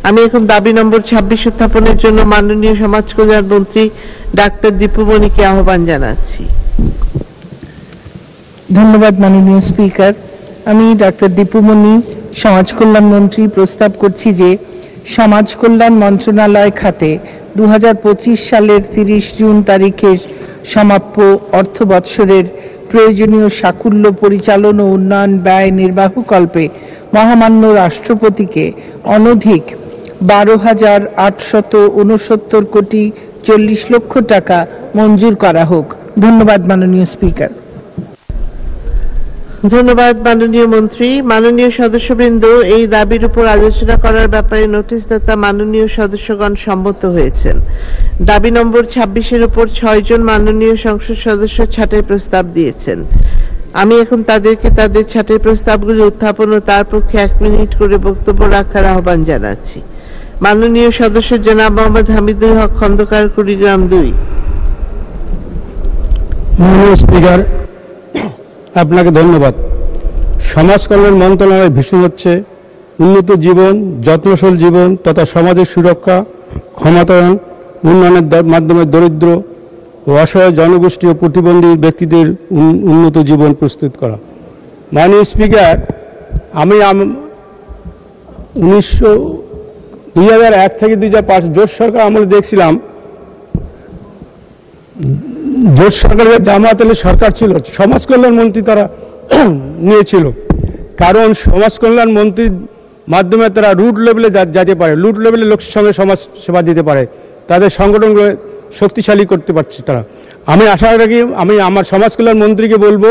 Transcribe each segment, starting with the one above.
আমি এখন দাবি নম্বর 26 উত্থাপনের জন্য মাননীয় সমাজ কল্যাণ মন্ত্রী ডাক্তার দীপুমণিকে আহ্বান জানাচ্ছি। ধন্যবাদ মাননীয় স্পিকার। আমি ডাক্তার দীপুমণি সমাজ কল্যাণ মন্ত্রী প্রস্তাব করছি যে সমাজ কল্যাণ মন্ত্রণালয় খাতে 2025 সালের 30 জুন তারিখের সমাপ্য অর্থ বৎসরের প্রয়োজনীয় সাকুল্য পরিচালন ও উন্নয়ন ব্যয় নির্বাহকল্পে মহামান্য রাষ্ট্রপতিকে অনধিক 12,869 কোটি 40 লক্ষ টাকা মঞ্জুর করা হোক। ধন্যবাদ মাননীয় স্পিকার। ধন্যবাদ মাননীয় মন্ত্রী। মাননীয় সদস্যবৃন্দ, এই দাবির উপর আলোচনা করার ব্যাপারে নোটিশদাতা মাননীয় সদস্যগণ সম্মত হয়েছেন। দাবি নম্বর 26-এর উপর 6 জন মাননীয় সংসদ সদস্য ছাঁটাই প্রস্তাব দিয়েছেন। আমি এখন তাদেরকে তাদের ছাঁটাই প্রস্তাবগুলো উত্থাপন ও তার পক্ষে 1 মিনিট করে বক্তব্য রাখার আহ্বান জানাচ্ছি। মাননীয় সদস্য জনাব মোহাম্মদ হামিদুল হক খন্দকার, কুড়িগ্রাম 2। মাননীয় স্পিকার, আপনাকে ধন্যবাদ। সমাজ কল্যাণ মন্ত্রণালয়ের ভীষণ হচ্ছে উন্নত জীবন, যত্নশীল জীবন তথা সমাজের সুরক্ষা, ক্ষমতায়ন, উন্নয়নের মাধ্যমে দরিদ্র ও অসহায় জনগোষ্ঠী ও প্রতিবন্ধী ব্যক্তিদের উন্নত জীবন প্রস্তুত করা। মাননীয় স্পিকার, আমি 2001 থেকে 2005 জোট সরকার আমলে দেখছিলাম, জোট সরকারের জামায়াত আলী সরকার ছিল, সমাজ কল্যাণ মন্ত্রী তারা নিয়েছিল। কারণ সমাজ কল্যাণ মন্ত্রীর মাধ্যমে তারা রুট লেভেলে যেতে পারে, রুট লেভেলে লোকের সঙ্গে সমাজ সেবা দিতে পারে, তাদের সংগঠনগুলো শক্তিশালী করতে পারছে তারা। আমি আশা রাখি, আমি আমার সমাজ কল্যাণ মন্ত্রীকে বলবো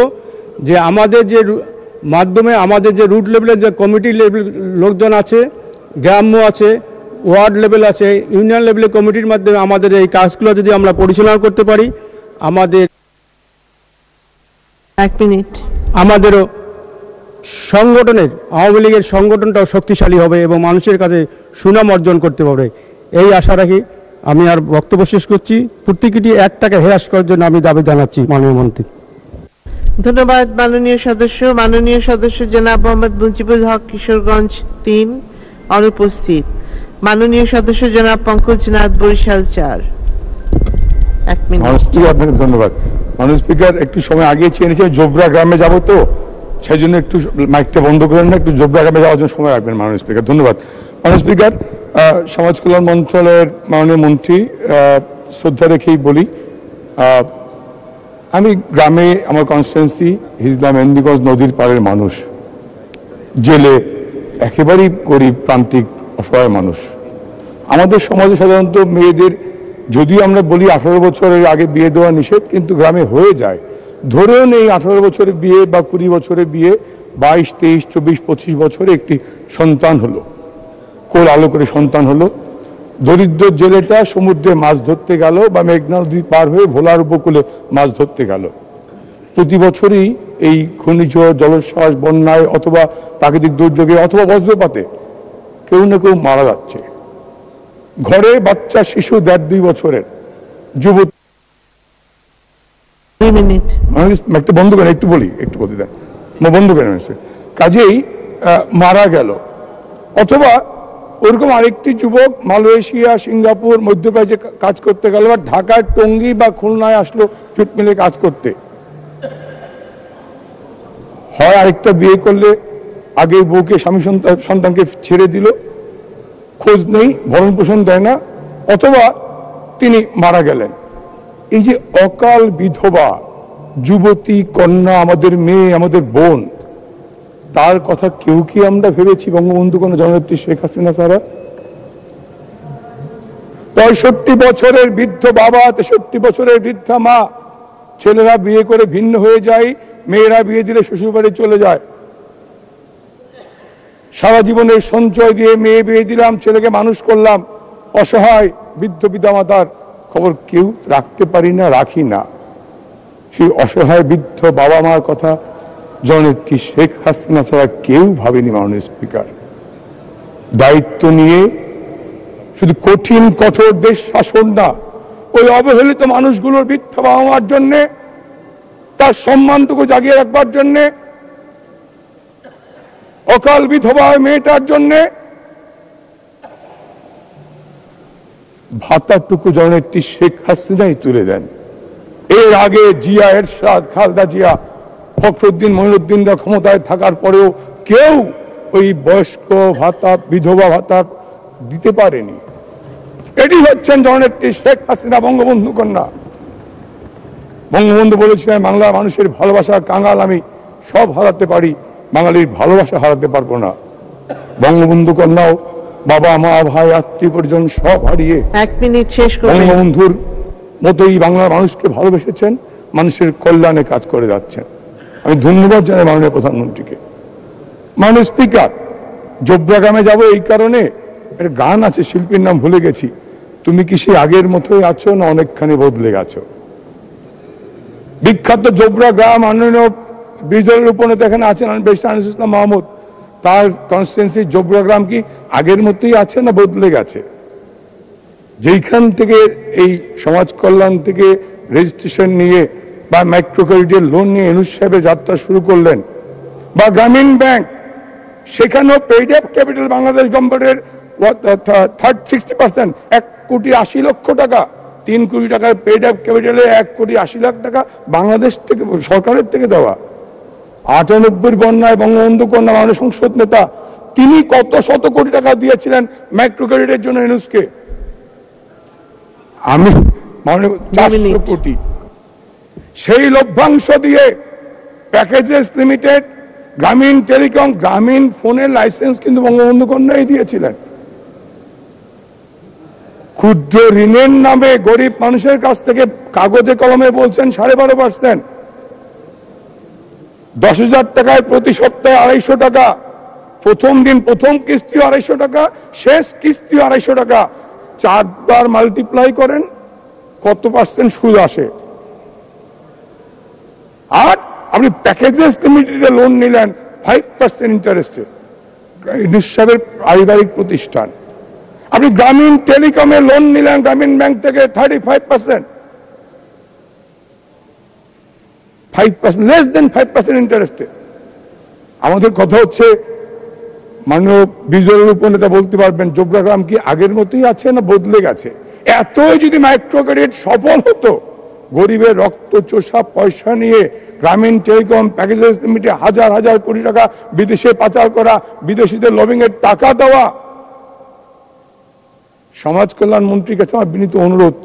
যে আমাদের যে মাধ্যমে আমাদের যে রুট লেভেলের যে কমিটি লেভেল লোকজন আছে, গ্রাম্য আছে, ওয়ার্ড লেভেল আছে, ইউনিয়ন লেভেলের কমিটির মাধ্যমে আমাদের এই কাজগুলো যদি আমরা পরিচালনা করতে পারি, আমাদের 1 মিনিট, আমাদেরও সংগঠনের আওয়ামী লীগের সংগঠনটাও শক্তিশালী হবে এবং মানুষের কাছে সুনাম অর্জন করতে পারবে, এই আশা রাখি। আমি আর বক্তব্য শেষ করছি। প্রত্যেকটি 1 টাকা হ্রাস করার জন্য আমি দাবি জানাচ্ছি মাননীয় মন্ত্রী। ধন্যবাদ মাননীয় সদস্য। মাননীয় সদস্য জনাব মোহাম্মদ মুজিবুল হক, কিশোরগঞ্জ 3 অনুপস্থিত। মাননীয় সদস্য জনাব পঙ্কজ নাথ, বরিশাল 4। 1 মিনিট। আপনাকে ধন্যবাদ। মাননীয় স্পিকার, একটু সময় আগে চেয়ে নিয়েছি, জোবরা গ্রামে যাবো, তো সেই জন্য একটু মাইকটা বন্ধ করেন না, একটু জোবরা গ্রামে যাওয়ার জন্য সময় রাখবেন মাননীয় স্পিকার। ধন্যবাদ। মাননীয় স্পিকার, সমাজ কল্যাণ মন্ত্রণালয়ের মাননীয় মন্ত্রী, শ্রদ্ধা রেখেই বলি, আমি গ্রামে, আমার কনস্টিটুয়েন্সি হিজলা মেহেন্দিগঞ্জ নদীর পাড়ের মানুষ, জেলে একেবারেই গরিব প্রান্তিক অসহায় মানুষ। আমাদের সমাজে সাধারণত মেয়েদের, যদিও আমরা বলি 18 বছরের আগে বিয়ে দেওয়া নিষেধ, কিন্তু গ্রামে হয়ে যায়। ধরেও নেই 18 বছরের বিয়ে বা 20 বছরের বিয়ে, 22, 23, 24, 25 বছরে একটি সন্তান হলো, কোল আলো করে সন্তান হলো। দরিদ্র জেলেটা সমুদ্রে মাছ ধরতে গেল বা মেঘনা নদী পার হয়ে ভোলার উপকূলে মাছ ধরতে গেল। প্রতি বছরই এই ঘূর্ণিঝড়, জলোচ্ছ্বাস, বন্যায় অথবা প্রাকৃতিক দুর্যোগে অথবা বজ্রপাতে কেউ না কেউ মারা যাচ্ছে। ঘরে বাচ্চা শিশু 1.5-2 বছরের যুবতী, 2 মিনিট। একটা বন্ধ করেন, একটু বলি, একটু বলতে দেন, বন্ধ করেন। কাজেই মারা গেল। অথবা ওরকম আরেকটি যুবক মালয়েশিয়া, সিঙ্গাপুর, মধ্যপ্রাচ্যে কাজ করতে গেল, বা ঢাকার টঙ্গী বা খুলনায় আসলো জুট মিলে কাজ করতে। হয় আরেকটা বিয়ে করলে আগের বউকে, স্বামী সন্তানকে ছেড়ে দিল, খোঁজ নেই, ভরণ পোষণ দেয় না, অথবা তিনি মারা গেলেন। এই যে অকাল বিধবা যুবতী কন্যা, আমাদের মেয়ে, আমাদের বোন, তার কথা কেউ কি আমরা ভেবেছি বঙ্গবন্ধু কোন জননেত্রী শেখ হাসিনা ছাড়া? 65 বছরের বৃদ্ধ বাবা, 63 বছরের বৃদ্ধা মা, ছেলেরা বিয়ে করে ভিন্ন হয়ে যায়, মেয়েরা বিয়ে দিলে শ্বশুর বাড়ি চলে যায়। সারা জীবনের সঞ্চয় দিয়ে মেয়ে বিয়ে দিলাম, ছেলেকে মানুষ করলাম, অসহায় বৃদ্ধ পিতামাতার খবর কেউ রাখতে পারি না, রাখি না। সেই অসহায় বৃদ্ধ বাবা মার কথা জননেত্রী শেখ হাসিনা ছাড়া কেউ ভাবেনি। মাননীয় স্পিকার, দায়িত্ব নিয়ে শুধু কঠিন কঠোর দেশ শাসন না, ওই অবহেলিত মানুষগুলোর বৃদ্ধ বাবা মার জন্যে, তার সম্মানটুকু জাগিয়ে রাখবার জন্যে, অকাল বিধবা মেয়েটার জন্যে ভাতাটুকু জননেত্রী শেখ হাসিনাই তুলে দেন। এর আগে জিয়া, এরশাদ, খালেদা জিয়া, ফখরুদ্দিন, মঈনুদ্দিনরা ক্ষমতায় থাকার পরেও কেউ ওই বয়স্ক ভাতা, বিধবা ভাতা দিতে পারেনি। এটি হচ্ছেন জননেত্রী শেখ হাসিনা, বঙ্গবন্ধু কন্যা। বঙ্গবন্ধু বলেছিলেন, বাংলার মানুষের ভালোবাসা কাঙাল আমি, সব হারাতে পারি, বাঙালির ভালোবাসা হারাতে পারবো না। বঙ্গবন্ধু কন্যাও বাবা, মা, ভাই, আত্মীয় পরিজন সব হারিয়ে 1 মিনিট শেষ করুন। বঙ্গবন্ধুর মতোই বাংলার মানুষকে ভালোবেসেছেন, মানুষের কল্যাণে কাজ করে যাচ্ছেন। আমি ধন্যবাদ জানাই মাননীয় প্রধানমন্ত্রীকে। মাননীয় স্পিকার, জোবরাগ্রামে যাব এই কারণে, এর গান আছে, শিল্পীর নাম ভুলে গেছি, তুমি কি সেই আগের মতোই আছো না অনেকখানি বদলে গেছো। বিখ্যাত জোবরাগ্রাম, মাননীয় বিজয়ের উপনেতা এখানে আছেন ব্যারিস্টার আনিসুল ইসলাম মাহমুদ, তার কনস্টিটুয়েন্সি জোবরাগ্রাম কি আগের মতোই আছে না বদলে গেছে? যেইখান থেকে এই সমাজ কল্যাণ থেকে রেজিস্ট্রেশন নিয়ে বা মাইক্রো ক্রেডিটের লোন নিয়ে ইউনূস সাহেবের যাত্রা শুরু করলেন, বা গ্রামীণ ব্যাংক, সেখানেও পেইড আপ ক্যাপিটাল বাংলাদেশ গভর্নমেন্টের 60%, 1,80,00,000 টাকা, 3 কোটি টাকার পেইড আপ ক্যাপিটালে 1,80,00,000 টাকা বাংলাদেশ থেকে, সরকারের থেকে দেওয়া। 98 বন্যায় বঙ্গবন্ধু কন্যা মাননীয় সংসদ নেতা, তিনি কত শত কোটি টাকা দিয়েছিলেন মাইক্রো ক্রেডিটের জন্য ইউনূসকে। আমি 400 কোটি। সেই লভ্যাংশ দিয়ে প্যাকেজেস লিমিটেড, গ্রামীণ টেলিকম, গ্রামীণ ফোনের লাইসেন্স কিন্তু বঙ্গবন্ধু কন্যাই দিয়েছিলেন। ক্ষুদ্র ঋণের নামে গরিব মানুষের কাছ থেকে কাগজে কলমে বলছেন 12.5%, 10,000 টাকায় প্রতি সপ্তাহে 250 টাকা, প্রথম দিন প্রথম কিস্তি 250 টাকা, শেষ কিস্তি 250 টাকা, 4 বার মাল্টিপ্লাই করেন কত পার্সেন্ট সুদ আসে। আর আপনি প্যাকেজেস লিমিটেডে লোন নিলেন 5% ইন্টারেস্টে, ইউনূস সাহেবের পারিবারিক প্রতিষ্ঠান। আপনি গ্রামীণ টেলিকমে লোন নিলেন গ্রামীণ ব্যাংক থেকে 35%, 5%, লেস দেন 5% ইন্টারেস্টে। আমাদের কথা হচ্ছে, মাননীয় বিজয়ের উপনেতা বলতে পারবেন জোবরাগ্রাম কি আগের মতোই আছে না বদলে গেছে? এতই যদি মাইক্রো ক্রেডিট সফল হতো, গরিবের রক্ত চোষা পয়সা নিয়ে গ্রামীণ টেলিকম প্যাকেজেস লিমিটে হাজার হাজার কোটি টাকা বিদেশে পাচার করা, বিদেশিদের লবিং এর টাকা দেওয়া। সমাজ কল্যাণ মন্ত্রীর কাছে আমার বিনীত অনুরোধ,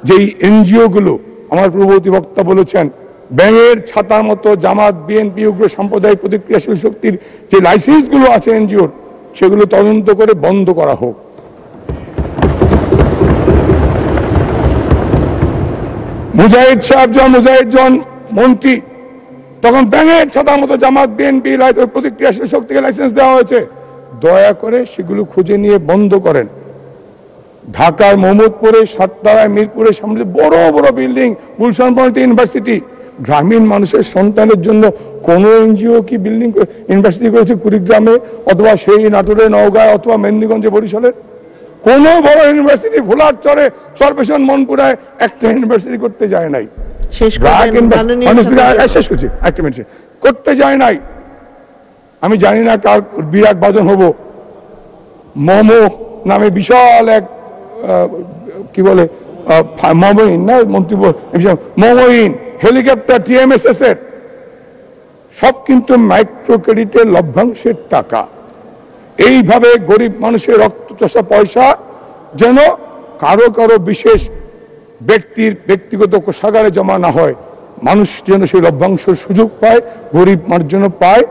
যে এই এনজিও গুলো, আমার পূর্ববর্তী বক্তা বলেছেন, ব্যাঙের ছাতার মতো জামাত, বিএনপি, উগ্র সাম্প্রদায়িক প্রতিক্রিয়াশীল শক্তির যে লাইসেন্স গুলো আছে এনজিওর, সেগুলো তদন্ত করে বন্ধ করা হোক। মুজাহিদ সাহেব যখন মন্ত্রী, তখন ব্যাঙের ছাতার মতো জামাত, বিএনপি প্রতিক্রিয়াশীল শক্তিকে লাইসেন্স দেওয়া হয়েছে। দয়া করে সেগুলো খুঁজে নিয়ে বন্ধ করেন। ঢাকার মোহাম্মদপুরে, সাততারায়, মিরপুরের সামনে বড় বড় বিল্ডিং, গুলশান ইউনিভার্সিটি, গ্রামীণ মানুষের সন্তানের জন্য কোন এনজিও কি বিল্ডিং ইউনিভার্সিটি করেছে কুড়িগ্রামে, অথবা সেই নাটোরে, নওগাঁ, অথবা মেদিনীগঞ্জে, বরিশালের? কোন বড় ইউনিভার্সিটি ভোলার চরে, চরপেশন, মনপুরায় একটা ইউনিভার্সিটি করতে যায় নাই, করতে যায় নাই। আমি জানি না কার বিরাট বাজন হব, মোমো নামে বিশাল এক কি বলে মমইন না মন্ত্রী, মমইন হেলিকপ্টার, TMSS এর সব কিন্তু মাইক্রো ক্রেডিটের লভ্যাংশের টাকা। এইভাবে গরিব মানুষের রক্ত চষা পয়সা যেন কারো কারো বিশেষ ব্যক্তির ব্যক্তিগত কোষাগারে জমা না হয়, মানুষ যেন সেই লভ্যাংশের সুযোগ পায়, গরিব মানুষ যেন পায়।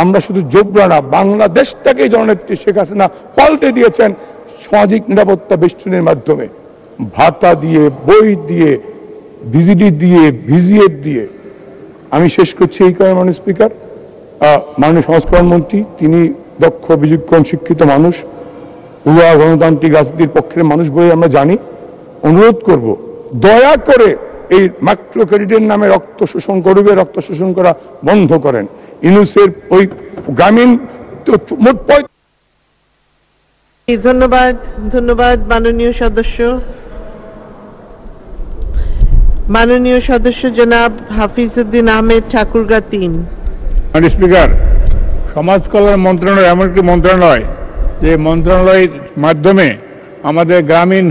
আমরা শুধু জোবরা না, বাংলাদেশটাকে জননেত্রী শেখ হাসিনা পাল্টে দিয়েছেন সামাজিক নিরাপত্তা বেষ্টনীর মাধ্যমে, ভাতা দিয়ে, বই দিয়ে, ভিজিডি দিয়ে, ভিজিএফ দিয়ে। আমি শেষ করছি এই কারণে, মাননীয় স্পিকার, মাননীয় সমাজ কল্যাণ মন্ত্রী, তিনি দক্ষ, বিচক্ষণ, শিক্ষিত মানুষ, উদার গণতান্ত্রিক রাজনীতির পক্ষের মানুষ বলে আমরা জানি। অনুরোধ করব, দয়া করে এই মাইক্রো ক্রেডিটের নামে রক্ত শোষণ, গরিবের রক্ত শোষণ করা বন্ধ করেন। ইউনূসের ওই গ্রামীণ মোট ধন্যবাদ। ধন্যবাদ মাননীয় সদস্য। মাননীয় সদস্য জনাব হাফিজউদ্দিন আহমেদ, ঠাকুরগাঁ 3। মাননীয় স্পিকার, সমাজ কল্যাণ মন্ত্রণালয় এমন একটি মন্ত্রণালয় যে মন্ত্রণালয়ের মাধ্যমে আমাদের গ্রামীণ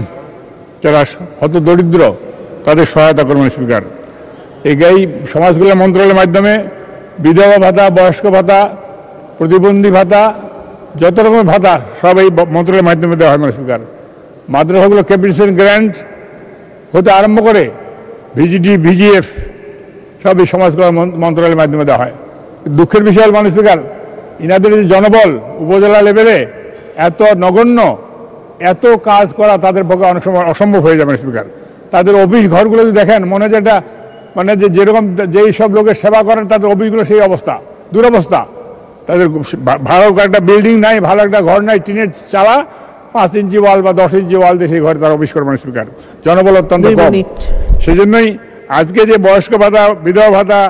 যারা হত দরিদ্র তাদের সহায়তা করবেন স্পিকার। এই সমাজ কল্যাণ মন্ত্রণালয়ের মাধ্যমে বিধবা ভাতা, বয়স্ক ভাতা, প্রতিবন্ধী ভাতা, যত রকমের ভাতা সব এই মন্ত্রণালয়ের মাধ্যমে দেওয়া হয় স্পিকার। মাদ্রাসাগুলো ক্যাপিটেশন গ্র্যান্ট হতে আরম্ভ করে ভিজিডি, ভিজিএফ সব এই সমাজ কল্যাণ মন্ত্রণালয়ের মাধ্যমে দেওয়া হয়। দুঃখের বিষয় মানুষ স্পিকার, ইনাদের যে জনবল উপজেলা লেভেলে এত নগণ্য, এত কাজ করা তাদের পক্ষে অনেক সময় অসম্ভব হয়ে যাবে স্পিকার। তাদের অফিস ঘরগুলো যদি দেখেন মনে হয় যেটা মানে যেরকম যেই সব লোকের সেবা করেন তাদের অফিসগুলো সেই অবস্থা, দুরবস্থা। তাদের ভালো একটা বিল্ডিং নাই, ভালো একটা ঘর নাই, টিনের চালা, 5 ইঞ্চি ওয়াল বা 10 ইঞ্চি ওয়াল দিয়ে সেই ঘরে তারা অফিস করবেন স্পিকার। জনবল অত্যন্ত কম। সেই জন্যই আজকে যে বয়স্ক ভাতা, বিধবা ভাতা,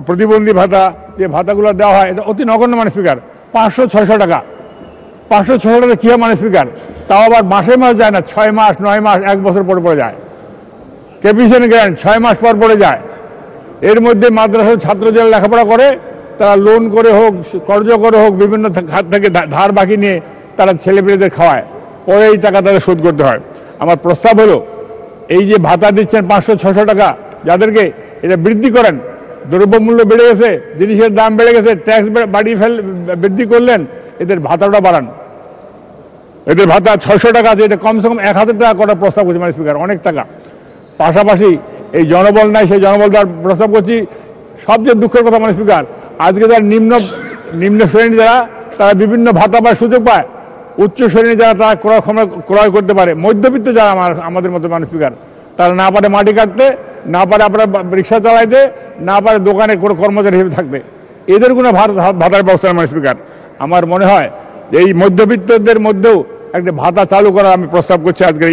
প্রতিবন্ধী ভাতা যে ভাতাগুলো দেওয়া হয় এটা অতি নগণ্য স্পিকার। 500-600 টাকা, 500-600 টাকা কী হয় স্পিকার? তাও আবার মাসে মাস যায় না, 6 মাস, 9 মাস, 1 বছর পরে যায়। ক্যাপিটেশন গ্র্যান্ট 6 মাস পরে যায়। এর মধ্যে মাদ্রাসার ছাত্র যারা লেখাপড়া করে তারা লোন করে হোক, কর্জ করে হোক, বিভিন্ন খাত থেকে ধার বাকি নিয়ে তারা ছেলেমেয়েদের খাওয়ায়, পরে এই টাকা তাদের শোধ করতে হয়। আমার প্রস্তাব হলো এই যে ভাতা দিচ্ছেন 500-600 টাকা যাদেরকে, এটা বৃদ্ধি করেন। দ্রব্যমূল্য বেড়ে গেছে, জিনিসের দাম বেড়ে গেছে, ট্যাক্স বৃদ্ধি করলেন, এদের ভাতাটা বাড়ান। এদের ভাতা 600 টাকা আছে, এটা কমসে কম 1000 টাকা করার প্রস্তাব করছি স্পিকার, অনেক টাকা। পাশাপাশি এই জনবল নাই, সেই জনবল দেওয়ার প্রস্তাব করছি। সবচেয়ে দুঃখের কথা স্পিকার, আজকে যারা নিম্ন শ্রেণী যারা তারা বিভিন্ন ভাতা পায়, সুযোগ পায়। উচ্চ শ্রেণী যারা তারা ক্রয় করতে পারে, মধ্যবিত্ত যারা আমাদের মতো স্পিকার, তারা না পারে মাটি কাটতে, না পারে আপনার রিক্সা চালাইতে, না পারে দোকানে কোনো কর্মচারী হিসেবে থাকতে, এদের কোনো ভাতার ব্যবস্থা স্পিকার। আমার মনে হয় এই মধ্যবিত্তদের মধ্যেও একটা ভাতা চালু করার আমি প্রস্তাব করছি আজকে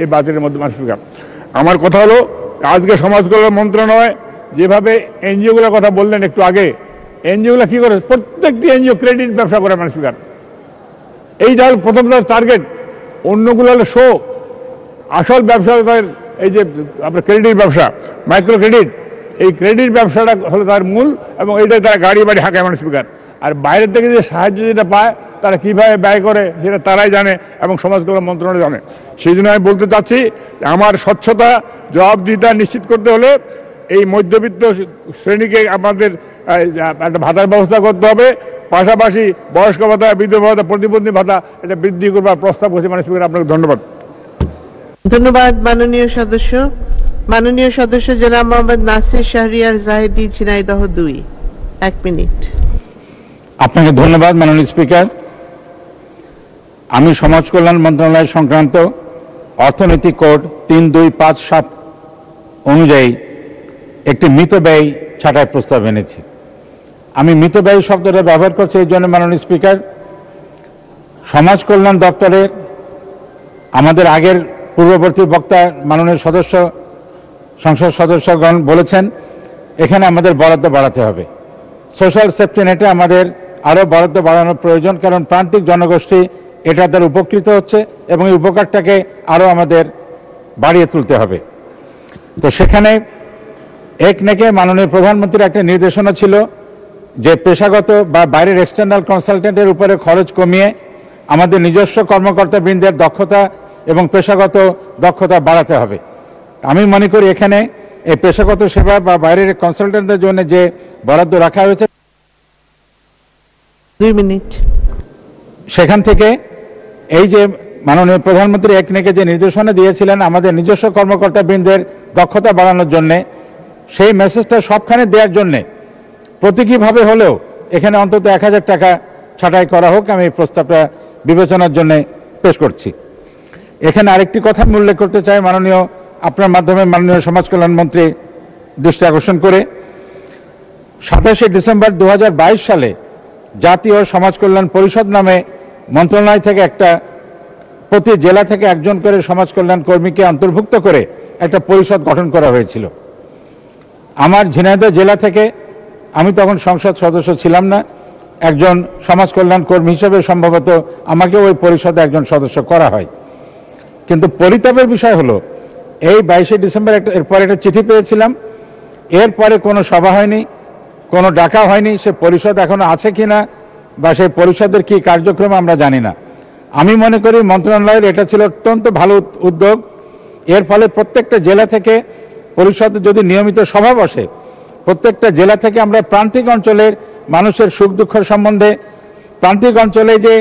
এই বাজেটের মধ্যে স্পিকার। আমার কথা হলো আজকে সমাজ কল্যাণ মন্ত্রণালয় যেভাবে এনজিওগুলোর কথা বললেন একটু আগে, এনজিওগুলো কি করে? প্রত্যেকটি এনজিও ক্রেডিট ব্যবসা করে স্পিকার। এইটা হল প্রথম টার্গেট। অন্যগুলো হলো শো। আসল ব্যবসা এই যে আপনার ক্রেডিট ব্যবসা, মাইক্রো ক্রেডিট, এই ক্রেডিট ব্যবসাটা হলো তার মূল, এবং এইটাই তারা গাড়ি বাড়ি হাঁকায় স্পিকার। আর বাইরের থেকে যে সাহায্য যেটা পায় তারা কীভাবে ব্যয় করে সেটা তারাই জানে এবং সমাজ কল্যাণ মন্ত্রণালয় জানে। সেই জন্য আমি বলতে চাচ্ছি আমার স্বচ্ছতা, জবাবদিহিতা নিশ্চিত করতে হলে এই মধ্যবিত্ত শ্রেণীকে আমাদের একটা ভাতার ব্যবস্থা করতে হবে। পাশাপাশি বয়স্ক ভাতা, বিধবা ভাতা, প্রতিবন্ধী ভাতা এটা বৃদ্ধি করবার প্রস্তাব করছি স্পিকার। আপনাকে ধন্যবাদ। ধন্যবাদ মাননীয় সদস্য। মাননীয় সদস্য জনাব মোহাম্মদ নাসির শাহরিয়ার জাহেদি, ঝিনাইদহ 2। 1 মিনিট। আপনাকে ধন্যবাদ মাননীয় স্পিকার। আমি সমাজ কল্যাণ মন্ত্রণালয় সংক্রান্ত অর্থনৈতিক কোড ৩২৫৭ অনুযায়ী একটি মিতব্যয় ছাঁটাই প্রস্তাব এনেছি। আমি মিতব্যয় শব্দটা ব্যবহার করছি এই জন্য মাননীয় স্পিকার, সমাজ কল্যাণ দপ্তরের আমাদের আগের পূর্ববর্তী বক্তা মাননীয় সংসদ সদস্যগণ বলেছেন এখানে আমাদের বরাদ্দ বাড়াতে হবে। সোশ্যাল সেফটি নেটে আমাদের আরও বরাদ্দ বাড়ানোর প্রয়োজন, কারণ প্রান্তিক জনগোষ্ঠী এটা দ্বারা উপকৃত হচ্ছে এবং এই উপকারটাকে আরও আমাদের বাড়িয়ে তুলতে হবে। তো সেখানে একনেকে মাননীয় প্রধানমন্ত্রীর একটা নির্দেশনা ছিল যে পেশাগত বা বাইরের এক্সটার্নাল কনসালটেন্টের উপরে খরচ কমিয়ে আমাদের নিজস্ব কর্মকর্তাবৃন্দের দক্ষতা এবং পেশাগত দক্ষতা বাড়াতে হবে। আমি মনে করি এখানে এই পেশাগত সেবা বা বাইরের কনসালটেন্টদের জন্য যে বরাদ্দ রাখা হয়েছে 2 মিনিট, সেখান থেকে এই যে মাননীয় প্রধানমন্ত্রী একনেকে যে নির্দেশনা দিয়েছিলেন আমাদের নিজস্ব কর্মকর্তাবৃন্দের দক্ষতা বাড়ানোর জন্যে, সেই মেসেজটা সবখানে দেওয়ার জন্যে প্রতীকীভাবে হলেও এখানে অন্তত 1000 টাকা ছাঁটাই করা হোক, আমি এই প্রস্তাবটা বিবেচনার জন্য পেশ করছি। এখানে আরেকটি কথা আমি উল্লেখ করতে চাই মাননীয় আপনার মাধ্যমে মাননীয় সমাজ কল্যাণ মন্ত্রী দৃষ্টি আকর্ষণ করে, 27শে ডিসেম্বর 2022 সালে জাতীয় সমাজ কল্যাণ পরিষদ নামে মন্ত্রণালয় থেকে প্রতি জেলা থেকে একজন করে সমাজ কল্যাণ কর্মীকে অন্তর্ভুক্ত করে একটা পরিষদ গঠন করা হয়েছিল। আমার ঝিনাইদহ জেলা থেকে, আমি তখন সংসদ সদস্য ছিলাম না, একজন সমাজ কল্যাণ কর্মী হিসেবে সম্ভবত আমাকে ওই পরিষদে একজন সদস্য করা হয়। কিন্তু পরিতাপের বিষয় হলো এই 22শে ডিসেম্বর এরপরে একটা চিঠি পেয়েছিলাম, এরপরে কোনো সভা হয়নি, কোনো ডাকা হয়নি, সে পরিষদ এখনো আছে কিনা বা সেই পরিষদের কি কার্যক্রম আমরা জানি না। আমি মনে করি মন্ত্রণালয়ের এটা ছিল অত্যন্ত ভালো উদ্যোগ এর ফলে প্রত্যেকটা জেলা থেকে পরিষদে যদি নিয়মিত সভা বসে, প্রত্যেকটা জেলা থেকে আমরা প্রান্তিক অঞ্চলের মানুষের সুখ দুঃখ সম্বন্ধে, প্রান্তিক অঞ্চলে যে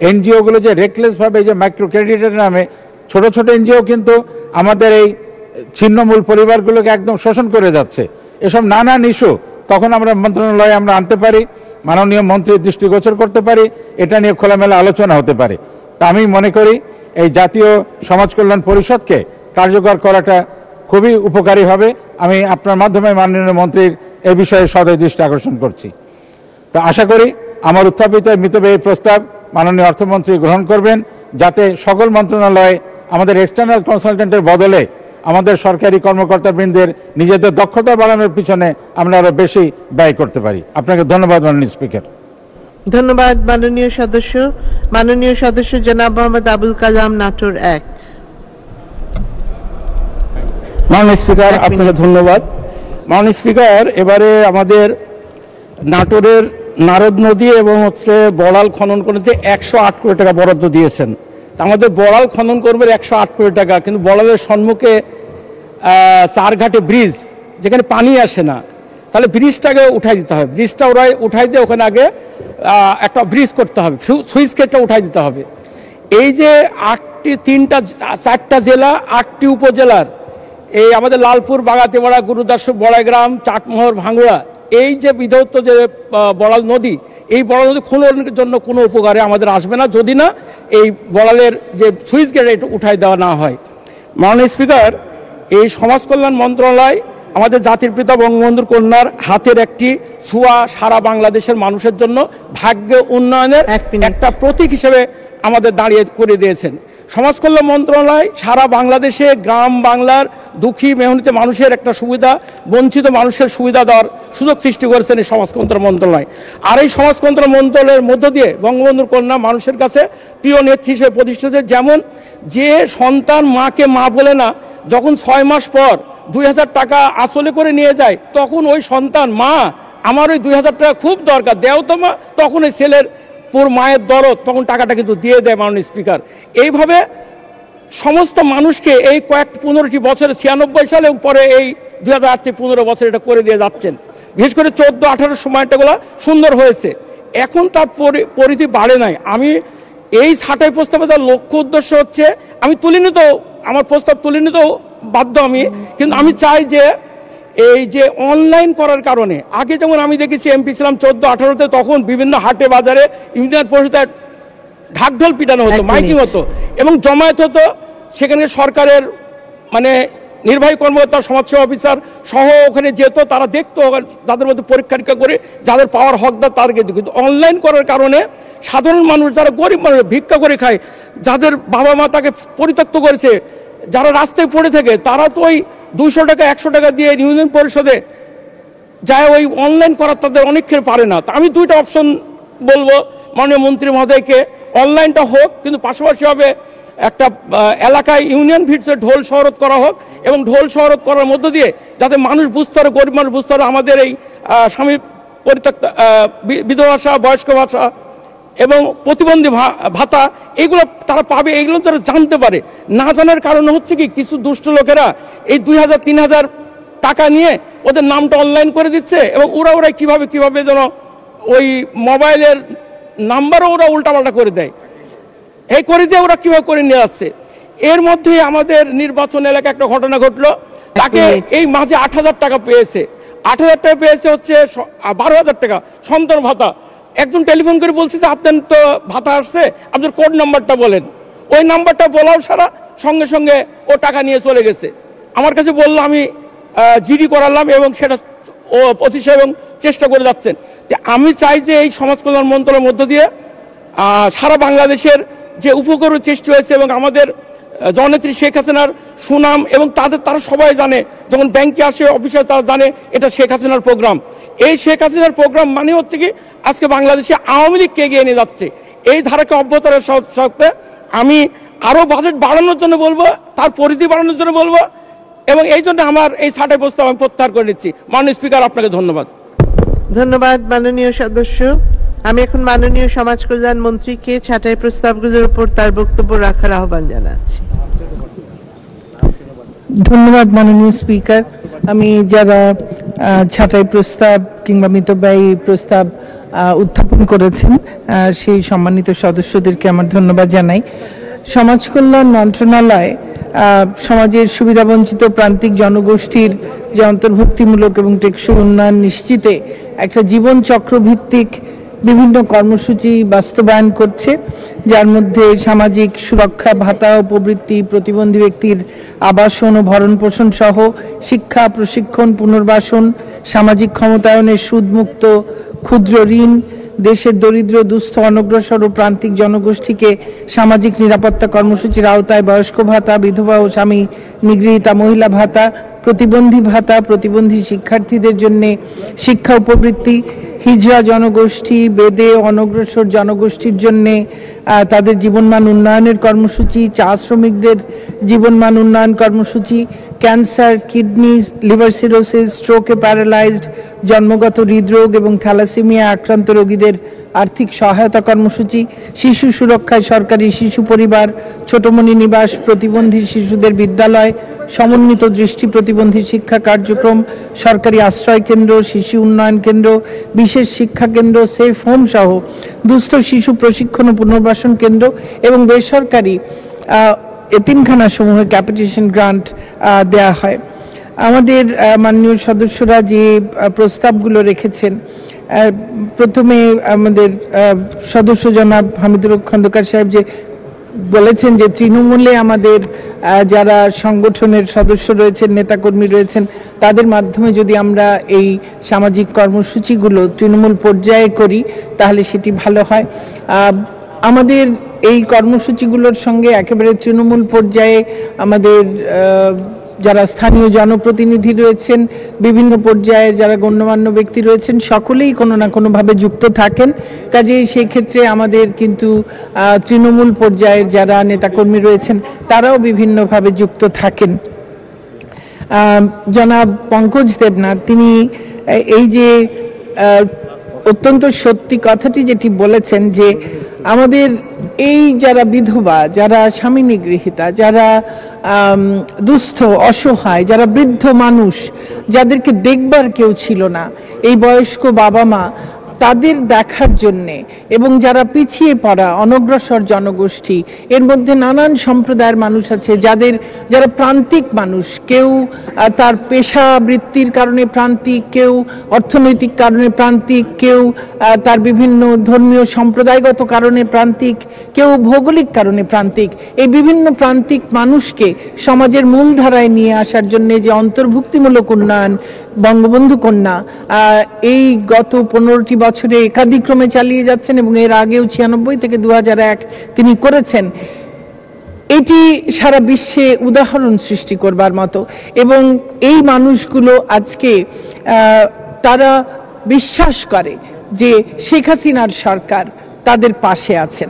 এনজিওগুলো যে রেকলেসভাবে যে মাইক্রো ক্রেডিটের নামে ছোট ছোট এনজিও কিন্তু আমাদের এই ছিন্নমূল পরিবারগুলোকে একদম শোষণ করে যাচ্ছে, এসব নানান ইস্যু তখন আমরা মন্ত্রণালয়ে আমরা আনতে পারি, মাননীয় মন্ত্রীর দৃষ্টিগোচর করতে পারি, এটা নিয়ে খোলামেলা আলোচনা হতে পারে। তা আমি মনে করি এই জাতীয় সমাজ কল্যাণ পরিষদকে কার্যকর করাটা খুবই উপকারী হবে। আমি আপনার মাধ্যমে মাননীয় মন্ত্রীর এ বিষয়ে সদয় দৃষ্টি আকর্ষণ করছি। তো আশা করি আমার উত্থাপিত মিতব্যয়ী প্রস্তাব মাননীয় অর্থমন্ত্রী গ্রহণ করবেন, যাতে সকল মন্ত্রণালয়ে আমাদের এক্সটার্নাল কনসালটেন্টের বদলে আমাদের সরকারি কর্মকর্তাবৃন্দের নিজেদের দক্ষতা বাড়ানোর পিছনে আমরা আরো বেশি ব্যয় করতে পারি। আপনাকে ধন্যবাদ মাননীয় স্পিকার। ধন্যবাদ মাননীয় সদস্য জনাব মোহাম্মদ আবুল কালাম, নাটোর 1। মাননীয় স্পিকার, আপনাকে ধন্যবাদ। মাননীয় স্পিকার, এবারে আমাদের নাটোরের নারদ নদী এবং বড়াল খনন করতে 108 কোটি টাকা বরাদ্দ দিয়েছেন। আমাদের বড়াল খনন করবে 108 কোটি টাকা, কিন্তু বড়ালের সম্মুখে চারঘাটে ব্রিজ, যেখানে পানি আসে না, তাহলে ব্রিজটাকে উঠাই দিতে হবে। ব্রিজটা ওরাই উঠাই দিয়ে ওখানে আগে একটা ব্রিজ করতে হবে, সুইচ গেটটা উঠাই দিতে হবে। এই যে 4টা জেলা, 8টি উপজেলার, এই আমাদের লালপুর, বাগাতিপাড়া, গুরুদাসপুর, বড়াইগ্রাম, চাটমোহর, ভাঙ্গুড়া, এই যে বিধৌত যে বড়াল নদী, এই বড়াল নদী খননের জন্য কোনো উপকারে আমাদের আসবে না যদি না এই বড়ালের যে সুইচ গেট এটা উঠাই দেওয়া না হয়। মাননীয় স্পিকার, এই সমাজ কল্যাণ মন্ত্রণালয় আমাদের জাতির পিতা বঙ্গবন্ধুর কন্যার হাতের একটি ছোঁয়া সারা বাংলাদেশের মানুষের জন্য ভাগ্য উন্নয়নের একটা প্রতীক হিসেবে আমাদের দাঁড়িয়ে করে দিয়েছেন। সমাজ কল্যাণ মন্ত্রণালয় সারা বাংলাদেশে গ্রাম বাংলার দুঃখী মেহনতি মানুষের একটা সুবিধা, বঞ্চিত মানুষের সুবিধা দেওয়ার সুযোগ সৃষ্টি করেছেন এই সমাজ কল্যাণ মন্ত্রণালয়। আর এই সমাজ কল্যাণ মন্ত্রণালয়ের মধ্য দিয়ে বঙ্গবন্ধুর কন্যা মানুষের কাছে প্রিয় নেত্রী হিসেবে প্রতিষ্ঠিত। যেমন যে সন্তান মাকে মা বলে না, যখন 6 মাস পর 2000 টাকা আসলে করে নিয়ে যায়, তখন ওই সন্তান, মা আমার ওই 2000 টাকা খুব দরকার, দেও তো মা, তখন ওই ছেলের পুর মায়ের দরদ, তখন টাকাটা কিন্তু দিয়ে দেয় মাননীয় স্পিকার। এইভাবে সমস্ত মানুষকে এই 15টি বছরে, 96 সালে পরে এই 2008 থেকে 15 বছর এটা করে দিয়ে যাচ্ছেন। বিশেষ করে 14-18 সময়টাগুলো সুন্দর হয়েছে, এখন তার পরিধি বাড়ে নাই। আমি এই ছাঁটাই প্রস্তাবে তার লক্ষ্য উদ্দেশ্য হচ্ছে, আমি তুলিনি তো, আমার প্রস্তাব তুলিনি তো বাধ্য আমি, কিন্তু আমি চাই যে এই যে অনলাইন করার কারণে, আগে যেমন আমি দেখেছি এমপি ছিলাম 14-18-তে, তখন বিভিন্ন হাটে বাজারে ইউনিয়ন পরিষদে ঢাকঢোল পিটানো হতো, মাইকিং হতো এবং জমায়েত হতো। সেখানে সরকারের মানে নির্বাহী কর্মকর্তা, সমাজসেবা অফিসার সহ ওখানে যেত, তারা দেখতো, যাদের মধ্যে পরীক্ষা নিরীক্ষা করে যাদের পাওয়ার হকদার তাদেরকে দিত। কিন্তু অনলাইন করার কারণে সাধারণ মানুষ, যারা গরিব মানুষ, ভিক্ষা করে খায়, যাদের বাবা মা তাকে পরিত্যক্ত করেছে, যারা রাস্তায় পড়ে থাকে, তারা তো ওই 200 টাকা 100 টাকা দিয়ে ইউনিয়ন পরিষদে যায়, ওই অনলাইন করার তাদের অনেক ক্ষেত্রে পারে না। তা আমি 2টা অপশন বলবো মাননীয় মন্ত্রী মহোদয়কে, অনলাইনটা হোক, কিন্তু পাশাপাশি হবে একটা এলাকায় ইউনিয়ন ভিত্তিতে ঢোল শহরত করা হোক, এবং ঢোল শহরত করার মধ্য দিয়ে যাতে মানুষ বুঝতে পারে, গরিব মানুষ বুঝতে পারে আমাদের এই স্বামী পরিত্যক্ত বিধবা ভাষা, বয়স্ক ভাষা এবং প্রতিবন্ধী ভাতা, এগুলো তারা পাবে, এগুলো তারা জানতে পারে। না জানার কারণে হচ্ছে কি, কিছু দুষ্ট লোকেরা এই 2000-3000 টাকা নিয়ে ওদের নামটা অনলাইন করে দিচ্ছে, এবং ওরা কিভাবে যেন ওই মোবাইলের নাম্বারও ওরা উল্টাপাল্টা করে দেয়, এই করে দিয়ে ওরা কিভাবে করে নিয়ে যাচ্ছে। এর মধ্যে আমাদের নির্বাচন এলাকায় একটা ঘটনা ঘটলো, তাকে এই মাঝে 8000 টাকা পেয়েছে, 8000 টাকা পেয়েছে হচ্ছে 12,000 টাকা সন্তান ভাতা। একজন টেলিফোন করে বলছে যে আপনার তো ভাতা আসছে, আপনার কোড নাম্বারটা বলেন। ওই নাম্বারটা বলাও সারা সঙ্গে সঙ্গে ও টাকা নিয়ে চলে গেছে। আমার কাছে বললো, আমি জিডি করালাম এবং সেটা ও 25 এবং চেষ্টা করে যাচ্ছেন। আমি চাই যে এই সমাজ কল্যাণ মন্ত্রণালয়ের মধ্য দিয়ে সারা বাংলাদেশের যে উপকরণ সৃষ্টি হয়েছে, এবং আমাদের জননেত্রী শেখ হাসিনার সুনাম, এবং তারা সবাই জানে, যখন ব্যাংকে আসে অফিসে তারা জানে এটা শেখ হাসিনার প্রোগ্রাম। এই শেখ হাসিনার প্রোগ্রাম মানে হচ্ছে কি, আজকে বাংলাদেশে আওয়ামী লীগকে এগিয়ে নিয়ে যাচ্ছে। এই ধারাকে অব্যাহতের সত্ত্বে আমি আরও বাজেট বাড়ানোর জন্য বলবো, তার পরিধি বাড়ানোর জন্য বলবো, এবং এই জন্য আমার এই ছাঁটাই প্রস্তাব আমি প্রত্যাহার করে নিচ্ছি। মাননীয় স্পিকার, আপনাকে ধন্যবাদ। ধন্যবাদ মাননীয় সদস্য। আমি এখন মাননীয় সমাজ কল্যাণ মন্ত্রীকে ছাঁটাই প্রস্তাবগুলোর উপর তার বক্তব্য রাখার আহ্বান জানাচ্ছি। ধন্যবাদ মাননীয় স্পিকার। আমি যারা ছাঁটাই প্রস্তাব কিংবা মিতব্যয়ী প্রস্তাব উত্থাপন করেছেন সেই সম্মানিত সদস্যদেরকে আমার ধন্যবাদ জানাই। সমাজ কল্যাণ মন্ত্রণালয় সমাজের সুবিধাবঞ্চিত প্রান্তিক জনগোষ্ঠীর যে অন্তর্ভুক্তিমূলক এবং টেকসই উন্নয়ন নিশ্চিতে একটা জীবন চক্রভিত্তিক বিভিন্ন কর্মসূচি বাস্তবায়ন করছে, যার মধ্যে সামাজিক সুরক্ষা ভাতা ও প্রবৃত্তি, প্রতিবন্ধী ব্যক্তির আবাসন ও ভরণ পোষণ সহ শিক্ষা, প্রশিক্ষণ, পুনর্বাসন, সামাজিক ক্ষমতায়নের সুদমুক্ত ক্ষুদ্র ঋণ, দেশের দরিদ্র, দুস্থ, অনগ্রসর ও প্রান্তিক জনগোষ্ঠীকে সামাজিক নিরাপত্তা কর্মসূচির আওতায় বয়স্ক ভাতা, বিধবা ও স্বামী নিগৃহীতা মহিলা ভাতা, প্রতিবন্ধী ভাতা, প্রতিবন্ধী শিক্ষার্থীদের জন্য শিক্ষা উপবৃত্তি, হিজড়া জনগোষ্ঠী, বেদে অনগ্রসর জনগোষ্ঠীর জন্য তাদের জীবনমান উন্নয়নের কর্মসূচি, চা শ্রমিকদের জীবনমান উন্নয়ন কর্মসূচি, ক্যান্সার, কিডনি, লিভার সিরোসিস, স্ট্রোকে প্যারালাইজড, জন্মগত হৃদরোগ এবং থ্যালাসেমিয়া আক্রান্ত রোগীদের আর্থিক সহায়তা কর্মসূচি, শিশু সুরক্ষায় সরকারি শিশু পরিবার, ছোটমণি নিবাস, প্রতিবন্ধী শিশুদের বিদ্যালয়, সমন্বিত দৃষ্টি প্রতিবন্ধী শিক্ষা কার্যক্রম, সরকারি আশ্রয় কেন্দ্র, শিশু উন্নয়ন কেন্দ্র, বিশেষ শিক্ষা কেন্দ্র, সেফ হোম সহ দুস্থ শিশু প্রশিক্ষণ ও পুনর্বাসন কেন্দ্র এবং বেসরকারি এতিমখানা সমূহে ক্যাপিটেশন গ্রান্ট দেয়া হয়। আমাদের মাননীয় সদস্যরা যে প্রস্তাবগুলো রেখেছেন, প্রথমে আমাদের সদস্য জনাব হামিদুর খন্দকার সাহেব যে বলেছেন যে তৃণমূলে আমাদের যারা সংগঠনের সদস্য রয়েছেন, নেতাকর্মী রয়েছেন, তাদের মাধ্যমে যদি আমরা এই সামাজিক কর্মসূচিগুলো তৃণমূল পর্যায়ে করি তাহলে সেটি ভালো হয়। আমাদের এই কর্মসূচিগুলোর সঙ্গে একেবারে তৃণমূল পর্যায়ে আমাদের যারা স্থানীয় জনপ্রতিনিধি রয়েছেন, বিভিন্ন পর্যায়ে যারা গণ্যমান্য ব্যক্তি রয়েছেন, সকলেই কোনো না কোনোভাবে যুক্ত থাকেন। কাজেই সেই ক্ষেত্রে আমাদের কিন্তু তৃণমূল পর্যায়ের যারা নেতাকর্মী রয়েছেন তারাও বিভিন্নভাবে যুক্ত থাকেন। জনাব পঙ্কজ দেবনাথ তিনি এই যে অত্যন্ত সত্যি কথাটি যেটি বলেছেন যে আমাদের এই যারা বিধবা, যারা স্বামী নিগৃহীতা, যারা দুস্থ, অসহায়, যারা বৃদ্ধ মানুষ, যাদেরকে দেখবার কেউ ছিল না, এই বয়স্ক বাবা মা, তাদের দেখার জন্যে, এবং যারা পিছিয়ে পড়া অনগ্রসর জনগোষ্ঠী, এর মধ্যে নানান সম্প্রদায়ের মানুষ আছে, যারা প্রান্তিক মানুষ, কেউ তার পেশা বৃত্তির কারণে প্রান্তিক, কেউ অর্থনৈতিক কারণে প্রান্তিক, কেউ তার বিভিন্ন ধর্মীয় সম্প্রদায়গত কারণে প্রান্তিক, কেউ ভৌগোলিক কারণে প্রান্তিক। এই বিভিন্ন প্রান্তিক মানুষকে সমাজের মূলধারায় নিয়ে আসার জন্য যে অন্তর্ভুক্তিমূলক উন্নয়ন বঙ্গবন্ধু কন্যা এই গত 15টি বছরে একাধিক্রমে চালিয়ে যাচ্ছেন এবং এর আগেও 96 থেকে 2001 তিনি করেছেন, এটি সারা বিশ্বে উদাহরণ সৃষ্টি করবার মতো। এবং এই মানুষগুলো আজকে তারা বিশ্বাস করে যে শেখ হাসিনার সরকার তাদের পাশে আছেন।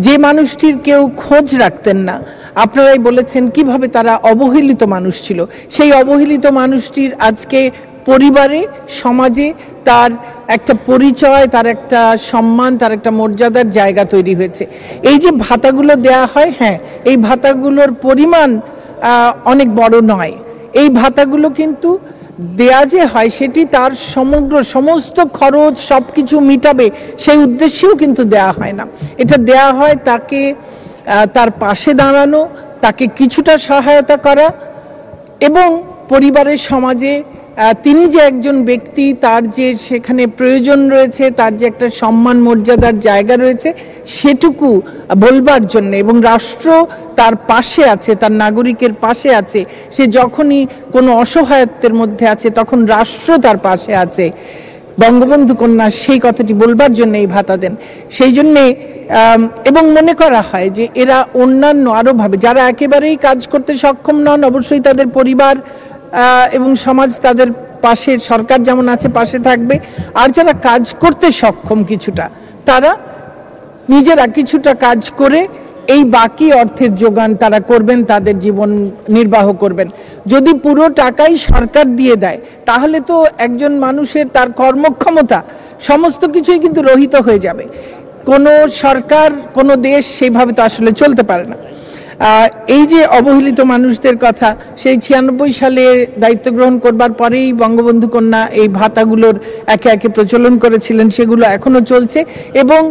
যে মানুষটির কেউ খোঁজ রাখতেন না, আপনারাই বলেছেন কিভাবে তারা অবহেলিত মানুষ ছিল, সেই অবহেলিত মানুষটির আজকে পরিবারে, সমাজে তার একটা পরিচয়, তার একটা সম্মান, তার একটা মর্যাদার জায়গা তৈরি হয়েছে। এই যে ভাতাগুলো দেয়া হয়, হ্যাঁ, এই ভাতাগুলোর পরিমাণ অনেক বড় নয়। এই ভাতাগুলো কিন্তু দেয়া যে হয় সেটি তার সমস্ত খরচ সবকিছু মিটাবে সেই উদ্দেশ্যেও কিন্তু দেয়া হয় না। এটা দেয়া হয় তাকে তার পাশে দাঁড়ানো, তাকে কিছুটা সহায়তা করা, এবং পরিবারের সমাজে তিনি যে একজন ব্যক্তি, তার যে সেখানে প্রয়োজন রয়েছে, তার যে একটা সম্মান মর্যাদার জায়গা রয়েছে, সেটুকু বলবার জন্য। এবং রাষ্ট্র তার পাশে আছে, তার নাগরিকের পাশে আছে। সে যখনই কোনো অসহায়ত্বের মধ্যে আছে তখন রাষ্ট্র তার পাশে আছে। বঙ্গবন্ধু কন্যা সেই কথাটি বলবার জন্য এই ভাতা দেন। সেই জন্যে এবং মনে করা হয় যে এরা অন্যান্য আরো ভাবে যারা একেবারেই কাজ করতে সক্ষম নন, অবশ্যই তাদের পরিবার এবং সমাজ তাদের পাশে, সরকার যেমন আছে পাশে থাকবে। আর যারা কাজ করতে সক্ষম কিছুটা, তারা নিজেরা কিছুটা কাজ করে এই বাকি অর্থের যোগান তারা করবেন, তাদের জীবন নির্বাহ করবেন। যদি পুরো টাকাই সরকার দিয়ে দেয় তাহলে তো একজন মানুষের তার কর্মক্ষমতা সমস্ত কিছুই কিন্তু রহিত হয়ে যাবে। কোনো সরকার, কোনো দেশ সেইভাবে তো আসলে চলতে পারে না। এই যে অবহেলিত মানুষদের কথা, সেই 96 সালে দায়িত্ব গ্রহণ করবার পরেই বঙ্গবন্ধু কন্যা এই ভাতাগুলোর একে একে প্রচলন করেছিলেন, সেগুলো এখনো চলছে এবং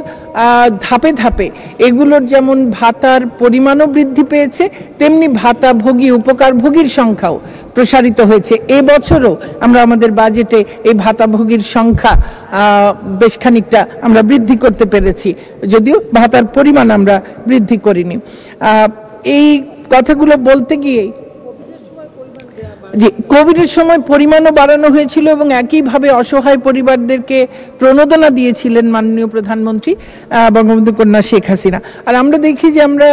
ধাপে ধাপে এগুলোর যেমন ভাতার পরিমাণও বৃদ্ধি পেয়েছে, তেমনি ভাতাভোগী উপকারভোগীর সংখ্যাও প্রসারিত হয়েছে। এবছরও আমরা আমাদের বাজেটে এই ভাতাভোগীর সংখ্যা বেশ খানিকটা আমরা বৃদ্ধি করতে পেরেছি, যদিও ভাতার পরিমাণ আমরা বৃদ্ধি করিনি। এই কথাগুলো বলতে গিয়ে যে কোভিডের সময় পরিমাণও বাড়ানো হয়েছিল এবং একইভাবে অসহায় পরিবারদেরকে প্রণোদনা দিয়েছিলেন মাননীয় প্রধানমন্ত্রী বঙ্গবন্ধু কন্যা শেখ হাসিনা। আর আমরা দেখি যে আমরা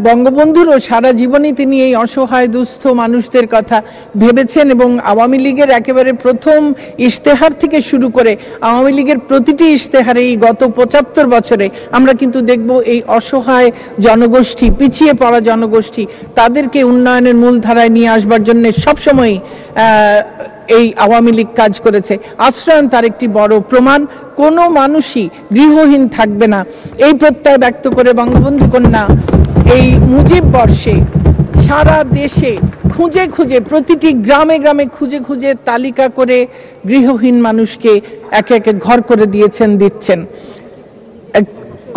বঙ্গবন্ধুরও সারা জীবনই তিনি এই অসহায় দুস্থ মানুষদের কথা ভেবেছেন এবং আওয়ামী লীগের একেবারে প্রথম ইশতেহার থেকে শুরু করে আওয়ামী লীগের প্রতিটি ইশতেহারে এই গত 75 বছরে আমরা কিন্তু দেখব এই অসহায় জনগোষ্ঠী, পিছিয়ে পড়া জনগোষ্ঠী, তাদেরকে উন্নয়নের মূলধারায় নিয়ে আসবার জন্য সবসময় এই আওয়ামী লীগ কাজ করেছে। আশ্রয়ন তার একটি বড় প্রমাণ। কোনো মানুষই গৃহহীন থাকবে না এই প্রত্যয় ব্যক্ত করে বঙ্গবন্ধু কন্যা এই মুজিব বর্ষে সারা দেশে খুঁজে খুঁজে, প্রতিটি গ্রামে গ্রামে খুঁজে খুঁজে তালিকা করে গৃহহীন মানুষকে একে একে ঘর করে দিচ্ছেন।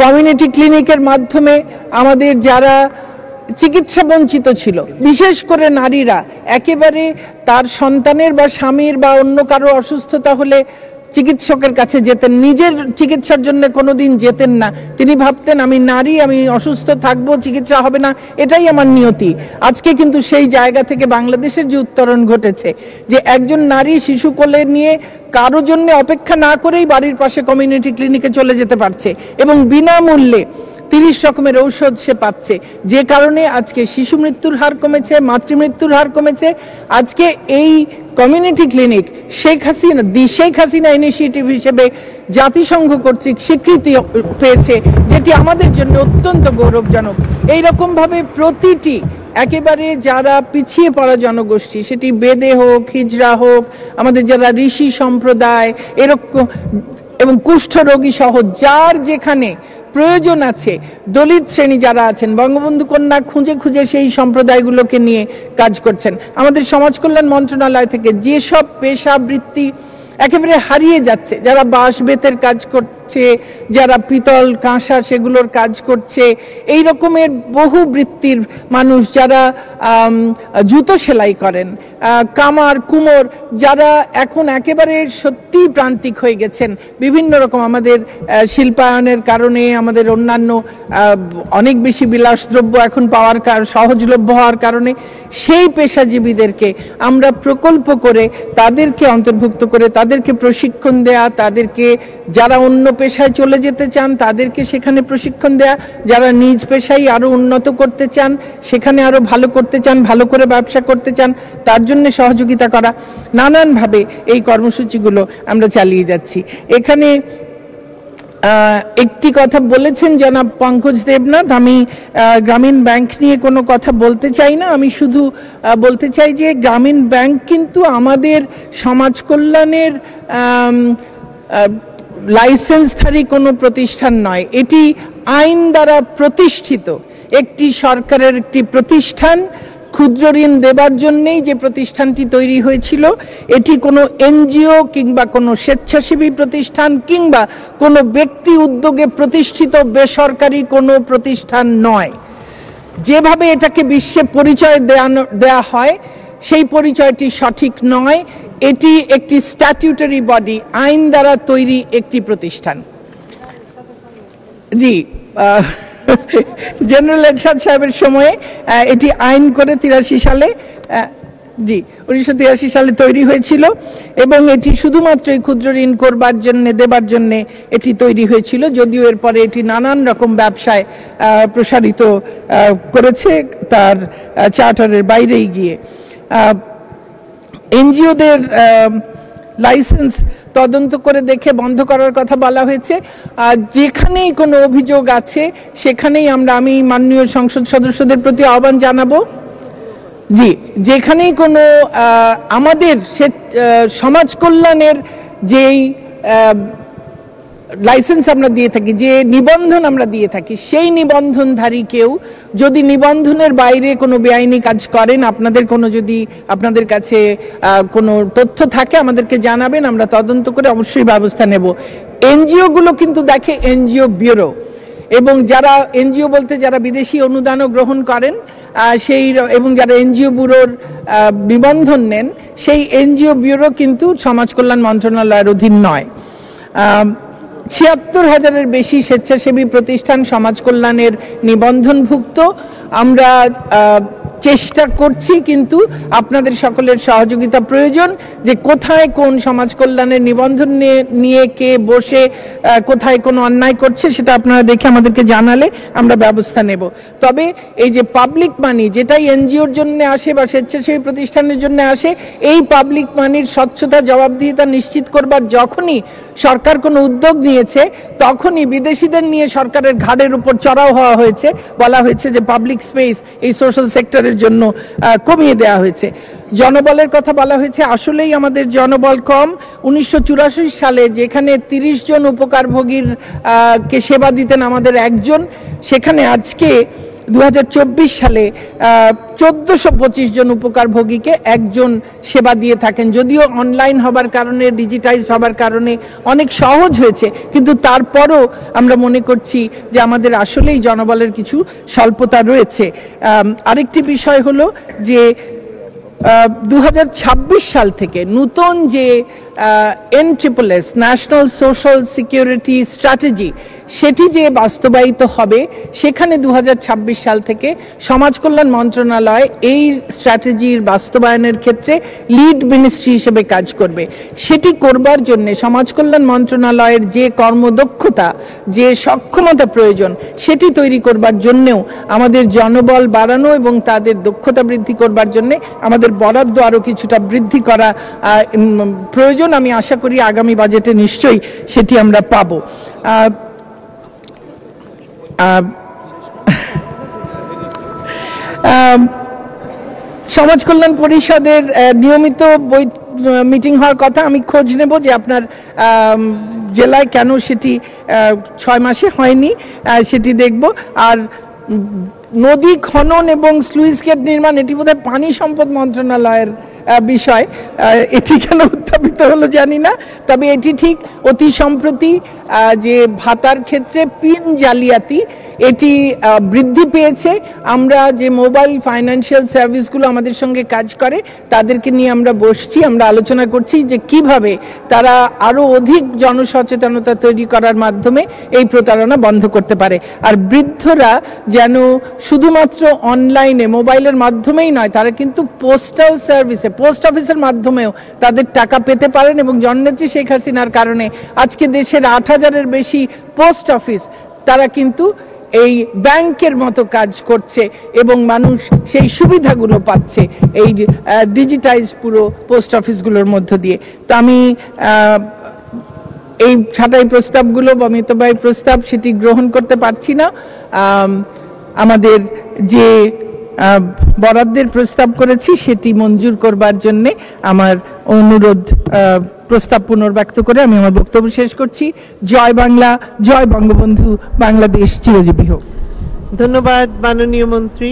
কমিউনিটি ক্লিনিকের মাধ্যমে আমাদের যারা চিকিৎসা বঞ্চিত ছিল, বিশেষ করে নারীরা, একেবারে তার সন্তানের বা স্বামীর বা অন্য কারো অসুস্থতা হলে চিকিৎসকের কাছে যেতেন, নিজের চিকিৎসার জন্য কোনোদিন যেতেন না। তিনি ভাবতেন আমি নারী, আমি অসুস্থ থাকবো, চিকিৎসা হবে না, এটাই আমার নিয়তি। আজকে কিন্তু সেই জায়গা থেকে বাংলাদেশের যে উত্তরণ ঘটেছে, যে একজন নারী শিশু কোলে নিয়ে কারো জন্য অপেক্ষা না করেই বাড়ির পাশে কমিউনিটি ক্লিনিকে চলে যেতে পারছে এবং বিনামূল্যে 30 রকমের ঔষধ সে পাচ্ছে, যে কারণে আজকে শিশু মৃত্যুর হার কমেছে, মাতৃমৃত্যুর হার কমেছে। আজকে এই community clinic Sheikh Hasina initiative হিসেবে জাতিসংঘ কর্তৃক স্বীকৃতি পেয়েছে, যেটি আমাদের জন্য অত্যন্ত গৌরবজনক। এইরকম ভাবে প্রতিটি একেবারে যারা পিছিয়ে পড়া জনগোষ্ঠী, সেটি বেদে হোক, হিজড়া হোক, আমাদের যারা ঋষি সম্প্রদায় এরকম এবং কুষ্ঠ রোগী সহ যার যেখানে প্রয়োজন আছে, দলিত শ্রেণী যারা আছেন, বঙ্গবন্ধু কন্যা খুঁজে খুঁজে সেই সম্প্রদায়গুলোকে নিয়ে কাজ করছেন। আমাদের সমাজ কল্যাণ মন্ত্রণালয় থেকে যেসব পেশা বৃত্তি একেবারে হারিয়ে যাচ্ছে, যারা বাঁশ বেতের কাজ করছে, যারা পিতল কাঁসা সেগুলোর কাজ করছে, এই রকমের বহু বৃত্তির মানুষ, যারা জুতো সেলাই করেন, কামার কুমোর, যারা এখন একেবারে সত্যি প্রান্তিক হয়ে গেছেন বিভিন্ন রকম আমাদের শিল্পায়নের কারণে, আমাদের অন্যান্য অনেক বেশি বিলাসদ্রব্য এখন পাওয়ার সহজলভ্য হওয়ার কারণে সেই পেশাজীবীদেরকে আমরা প্রকল্প করে তাদেরকে অন্তর্ভুক্ত করে তাদেরকে প্রশিক্ষণ দেয়া, তাদেরকে যারা অন্য পেশায় চলে যেতে চান তাদেরকে সেখানে প্রশিক্ষণ দেয়া, যারা নিজ পেশায় আরো উন্নত করতে চান, সেখানে আরো ভালো করতে চান, ভালো করে ব্যবসা করতে চান, তার জন্য সহযোগিতা করা, নানানভাবে এই কর্মসূচিগুলো আমরা চালিয়ে যাচ্ছি। এখানে একটি কথা বলেছেন জনাব পঙ্কজ দেবনাথ, আমি গ্রামীণ ব্যাংক নিয়ে কোনো কথা বলতে চাই না, আমি শুধু বলতে চাই যে গ্রামীণ ব্যাংক কিন্তু আমাদের সমাজ কল্যাণের লাইসেন্সধারী কোনো প্রতিষ্ঠান নয়, এটি আইন দ্বারা প্রতিষ্ঠিত একটি সরকারের একটি প্রতিষ্ঠান। ক্ষুদ্র ঋণ দেবার জন্যই যে প্রতিষ্ঠানটি তৈরি হয়েছিল, এটি কোনো এনজিও কিংবা কোনো স্বেচ্ছাসেবী প্রতিষ্ঠান কিংবা কোনো ব্যক্তি উদ্যোগে প্রতিষ্ঠিত বেসরকারি কোনো প্রতিষ্ঠান নয়। যেভাবে এটাকে বিশ্বে পরিচয় দেয়া হয় সেই পরিচয়টি সঠিক নয়। এটি একটি স্ট্যাটিউটারি বডি, আইন দ্বারা তৈরি একটি প্রতিষ্ঠান। জি, জেনারেল এরশাদ সাহেবের সময়ে এটি আইন করে 83 সালে, জি 1983 সালে তৈরি হয়েছিল এবং এটি শুধুমাত্র এই ক্ষুদ্র ঋণ করবার জন্য দেবার জন্য এটি তৈরি হয়েছিল, যদিও এরপরে এটি নানান রকম ব্যবসায় প্রসারিত করেছে তার চার্টারের বাইরেই গিয়ে। এনজিওদের লাইসেন্স তদন্ত করে দেখে বন্ধ করার কথা বলা হয়েছে। যেখানেই কোনো অভিযোগ আছে সেখানেই আমি মাননীয় সংসদ সদস্যদের প্রতি আহ্বান জানাবো, জি যেখানেই কোনো আমাদের সমাজ কল্যাণের যেই লাইসেন্স আমরা দিয়ে থাকি, যে নিবন্ধন আমরা দিয়ে থাকি, সেই নিবন্ধনধারী কেউ যদি নিবন্ধনের বাইরে কোনো বেআইনি কাজ করেন, আপনাদের কাছে কোনো তথ্য থাকে আমাদেরকে জানাবেন, আমরা তদন্ত করে অবশ্যই ব্যবস্থা নেব। এনজিও গুলো কিন্তু দেখে এনজিও ব্যুরো, এবং যারা এনজিও বলতে যারা বিদেশি অনুদানও গ্রহণ করেন এবং যারা এনজিও ব্যুরোর নিবন্ধন নেন, সেই এনজিও ব্যুরো কিন্তু সমাজ কল্যাণ মন্ত্রণালয়ের অধীন নয়। ৭৬,০০০-এর বেশি স্বেচ্ছাসেবী প্রতিষ্ঠান সমাজ কল্যাণের নিবন্ধনভুক্ত। আমরা চেষ্টা করছি, কিন্তু আপনাদের সকলের সহযোগিতা প্রয়োজন, যে কোথায় কোন সমাজ কল্যাণের নিবন্ধন নিয়ে কে বসে কোথায় কোন অন্যায় করছে সেটা আপনারা দেখে আমাদেরকে জানালে আমরা ব্যবস্থা নেব। তবে এই যে পাবলিক মানি যেটাই এনজিওর জন্য আসে বা স্বেচ্ছাসেবী প্রতিষ্ঠানের জন্য আসে, এই পাবলিক মানির স্বচ্ছতা জবাবদিহিতা নিশ্চিত করবার যখনই সরকার কোনো উদ্যোগ নিয়েছে, তখনই বিদেশিদের নিয়ে সরকারের ঘাড়ের উপর চড়াও হওয়া হয়েছে, বলা হয়েছে যে পাবলিক স্পেস এই সোশ্যাল সেক্টরের জন্য কমিয়ে দেওয়া হয়েছে। জনবলের কথা বলা হয়েছে, আসলেই আমাদের জনবল কম। 1984 সালে যেখানে 30 জন উপকারভোগীর কে সেবা দিতেন আমাদের একজন, সেখানে আজকে 2024 সালে 1425 জন উপকারভোগীকে একজন সেবা দিয়ে থাকেন। যদিও অনলাইন হবার কারণে, ডিজিটাইজ হবার কারণে অনেক সহজ হয়েছে, কিন্তু তারপরও আমরা মনে করছি যে আমাদের আসলেই জনবলের কিছু স্বল্পতা রয়েছে। আরেকটি বিষয় হলো যে 2026 সাল থেকে নতুন যে NSSS national social security strategy, সেটি যে বাস্তবায়িত হবে, সেখানে 2026 সাল থেকে সমাজ কল্যাণ মন্ত্রণালয় এই স্ট্র্যাটেজির বাস্তবায়নের ক্ষেত্রে লিড মিনিস্ট্রি হিসেবে কাজ করবে। সেটি করবার জন্য সমাজ কল্যাণ মন্ত্রণালয়ের যে কর্মদক্ষতা, যে সক্ষমতা প্রয়োজন, সেটি তৈরি করবার জন্যেও আমাদের জনবল বাড়ানো এবং তাদের দক্ষতা বৃদ্ধি করবার জন্য আমাদের বরাদ্দ আরও কিছুটা বৃদ্ধি করা প্রয়োজন। আমি আশা করি আগামী বাজেটে নিশ্চয়ই সেটি আমরা পাবো। সমাজ কল্যাণ পরিষদের নিয়মিত মিটিং হওয়ার কথা, আমি খোঁজ নেব যে আপনার জেলায় কেন সেটি 6 মাসে হয়নি, সেটি দেখব। আর নদী খনন এবং স্লুইস গেট নির্মাণ, এটি বোধহয় পানি সম্পদ মন্ত্রণালয়ের বিষয়, এটি কেন উত্থাপিত হলো জানি না। তবে এটি ঠিক অতি সম্প্রতি যে ভাতার ক্ষেত্রে পিন জালিয়াতি, এটি বৃদ্ধি পেয়েছে। আমরা যে মোবাইল ফাইন্যান্সিয়াল সার্ভিসগুলো আমাদের সঙ্গে কাজ করে, তাদেরকে নিয়ে আমরা বসছি, আমরা আলোচনা করছি যে কিভাবে তারা আরো অধিক জনসচেতনতা তৈরি করার মাধ্যমে এই প্রতারণা বন্ধ করতে পারে। আর বৃদ্ধরা যেন শুধুমাত্র অনলাইনে মোবাইলের মাধ্যমেই নয়, তারা কিন্তু পোস্টাল সার্ভিসে, পোস্ট অফিসের মাধ্যমেও তাদের টাকা পেতে পারেন। এবং জননেত্রী শেখ হাসিনার কারণে আজকে দেশের 8,000-এর বেশি পোস্ট অফিস, তারা কিন্তু এই ব্যাংকের মতো কাজ করছে এবং মানুষ সেই সুবিধাগুলো পাচ্ছে এই ডিজিটাইজ পুরো পোস্ট অফিসগুলোর মধ্য দিয়ে। তো আমি এই ছাঁটাই প্রস্তাবগুলো বা মিতব্যয় প্রস্তাব সেটি গ্রহণ করতে পারছি না। আমাদের যে বরাদ্দের প্রস্তাব করেছি সেটি মঞ্জুর করবার জন্য আমার অনুরোধ, প্রস্তাব পুনর্ব্যক্ত করে আমি আমার বক্তব্য শেষ করছি। জয় বাংলা, জয় বঙ্গবন্ধু, বাংলাদেশ চিরজীবী হোক। ধন্যবাদ মাননীয় মন্ত্রী।